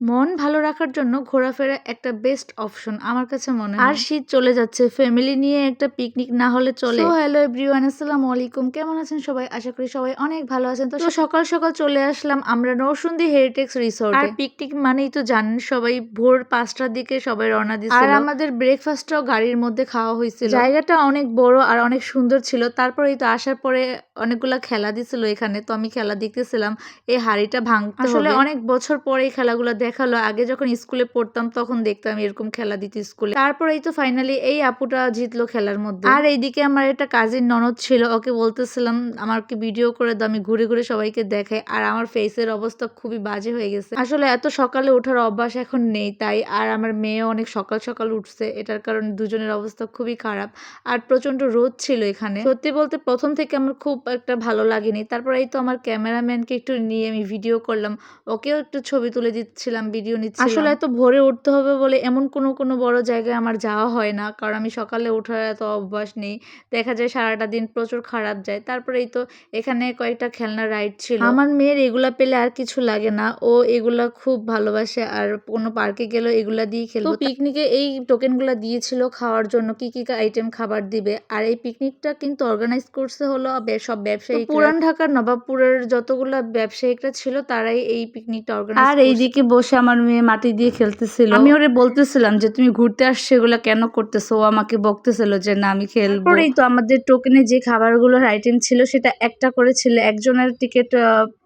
মন ভালো রাখার জন্য ঘোরাফেরা একটা বেস্ট অপশন আমার কাছে মনে হয়। আর শীত চলে যাচ্ছে, ফ্যামিলি নিয়ে একটা পিকনিক না হলে চলে। সো হ্যালো এভরিওয়ান, আসসালামু আলাইকুম। কেমন আছেন সবাই? আশা করি সবাই অনেক ভালো আছেন। তো সকাল সকাল চলে আসলাম আমরা নরসিংদী হেরিটেজ রিসোর্ট। আর পিকনিক মানেই তো জানেন সবাই, ভোর 5টার দিকে সবাই রওনা দিয়েছিল। আর আমাদের ব্রেকফাস্টটাও গাড়ির মধ্যে খাওয়া হয়েছিল। জায়গাটা অনেক বড় আর অনেক সুন্দর ছিল। তারপরেই তো আসার পরে অনেকগুলা খেলা দিছিল এখানে, তো আমি খেলা দেখতেছিলাম। এই হাড়িটা ভাঙতে আসলে অনেক বছর পরে এই খেলাগুলো দেখালো। আগে যখন স্কুলে পড়তাম তখন দেখতাম এরকম খেলা দিত স্কুলে। তারপরেই তো ফাইনালি এই আপুটা জিতলো খেলার মধ্যে। আর এইদিকে আমার একটা কাজিন ননদ ছিল, ওকে বলতেছিলাম আমাকে ভিডিও করে দাও, আমি ঘুরে ঘুরে সবাইকে দেখাই। আর আমার ফেসের অবস্থা খুবই বাজে হয়ে গেছে। আসলে এত সকালে ওঠার অভ্যাস এখন নেই তাই। আর আমার মেয়েও অনেক সকাল সকাল উঠছে, এটার কারণে দুজনের অবস্থা খুবই খারাপ। আর প্রচন্ড রোদ ছিল এখানে। সত্যি বলতে প্রথম থেকে আমার খুব একটা ভালো লাগেনি। তারপর এই তো আমার ক্যামেরাম্যানকে একটু নিয়ে আমি ভিডিও করলাম, ওকেও একটু ছবি তুলে দিচ্ছিলাম, ভিডিও নিচ্ছিলাম। আসলে এত ভোরে উঠতে হবে বলে এমন কোনো বড় জায়গায় আমার যাওয়া হয় না, কারণ আমি সকালে ওঠার এত অভ্যাস নেই। দেখা যায় সারাটা দিন প্রচুর খারাপ যায়। তারপরে এই তো এখানে কয়েকটা খেলনা রাইড ছিল। আমার মেয়ের এগুলা পেলে আর কিছু লাগে না, ও এগুলা খুব ভালোবাসে। আর কোনো পার্কে গেলেও এগুলা দিয়ে খেলবো। পিকনিকে এই টোকেনগুলা দিয়েছিল খাওয়ার জন্য, কি কি আইটেম খাবার দিবে। আর এই পিকনিকটা কিন্তু অর্গানাইজ করছে হলো সব ব্যবসায়ী। পুরান ঢাকার নবাবপুরের যতগুলা ব্যবসায়িকরা ছিল তারাই এই পিকনিকটা অর্গানাইজ। আর এইদিকে বসে আমার মেয়ে মাটি দিয়ে খেলতেছিল। আমি ওরে বলতেছিলাম যে তুমি ঘুরতে আসছো, এগুলা কেন করতেছো? ও আমাকে বকতেছিল যে না আমি খেলবো। তারপরেই তো আমাদের টোকেনে যে খাবারগুলোর আইটেম ছিল সেটা একটা করে ছিল, একজনের টিকিট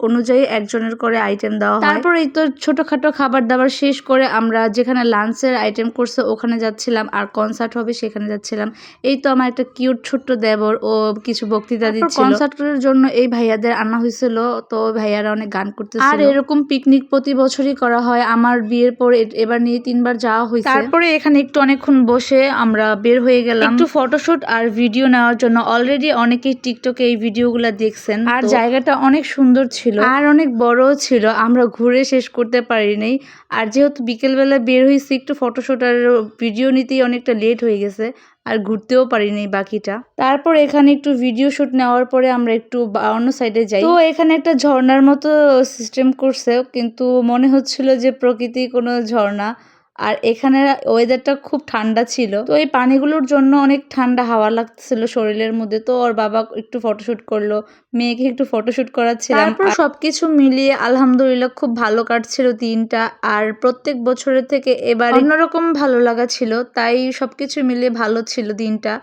অনুযায়ী একজনের করে আইটেম দেওয়া হয়। তারপরেই তো ছোটখাটো খাবার দাবার শেষ করে আমরা যেখানে লাঞ্চের আইটেম করছে ওখানে যাচ্ছিলাম, আর কনসার্ট হবে সেখানে যাচ্ছিলাম। এই তো আমার একটা কিউট ছোট্ট দেবর, ও কিছু বক্তৃতা দিচ্ছিল। কনসার্টের জন্য এই ভাইয়াদের আনা হয়েছিল, তো ভাইয়ারা অনেক গান করতেছিল। আর এরকম পিকনিক প্রতি বছরই করা হয়। আমার বিয়ের পর এবার নিয়ে 3বার যাওয়া হয়েছে। তারপরে এখানে একটু অনেকক্ষণ বসে আমরা বের হয়ে গেলাম একটু ফটোশুট আর ভিডিও নেওয়ার জন্য। অলরেডি অনেকেই টিকটকে এই ভিডিওগুলো দেখছেন। আর জায়গাটা অনেক সুন্দর ছিল আর অনেক বড়ও ছিল, আমরা ঘুরে শেষ করতে পারিনি। আর যেহেতু বিকেলবেলা বের হয়েছি, একটু ফটোশুট আর ভিডিও নিতেই অনেকটা লেট হয়ে গেছে, আর ঘুরতেও পারিনি বাকিটা। তারপর এখানে একটু ভিডিও শুট নেওয়ার পরে আমরা একটু অন্য সাইডে যাই। তো এখানে একটা ঝর্ণার মতো সিস্টেম করছে, কিন্তু মনে হচ্ছিল যে প্রকৃতি কোনো ঝর্ণা। আর এখানে ওয়েদারটা খুব ঠান্ডা ছিল, তো এই পানিগুলোর জন্য অনেক ঠান্ডা হাওয়া লাগছিল শরীরের মধ্যে। তো ওর বাবা একটু ফটোশুট করলো, মেয়েকে একটু ফটোশুট করাচ্ছিলাম। তারপর সবকিছু মিলিয়ে আলহামদুলিল্লাহ খুব ভালো কাটছিল দিনটা। আর প্রত্যেক বছরের থেকে এবার অন্যরকম ভালো লাগা ছিল, তাই সবকিছু মিলিয়ে ভালো ছিল দিনটা।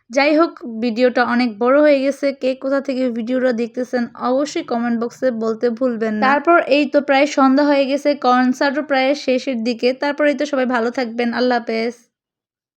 যাই হোক, ভিডিওটা অনেক বড় হয়ে গেছে। কে কোথা থেকে ভিডিওটা দেখতেছেন অবশ্যই কমেন্ট বক্সে বলতে ভুলবেন না। তারপর এই তো প্রায় সন্ধ্যা হয়ে গেছে, কনসার্টও প্রায় শেষের দিকে। তারপর এই তো সবাই ভালো থাকবেন, আল্লাহ হাফেজ।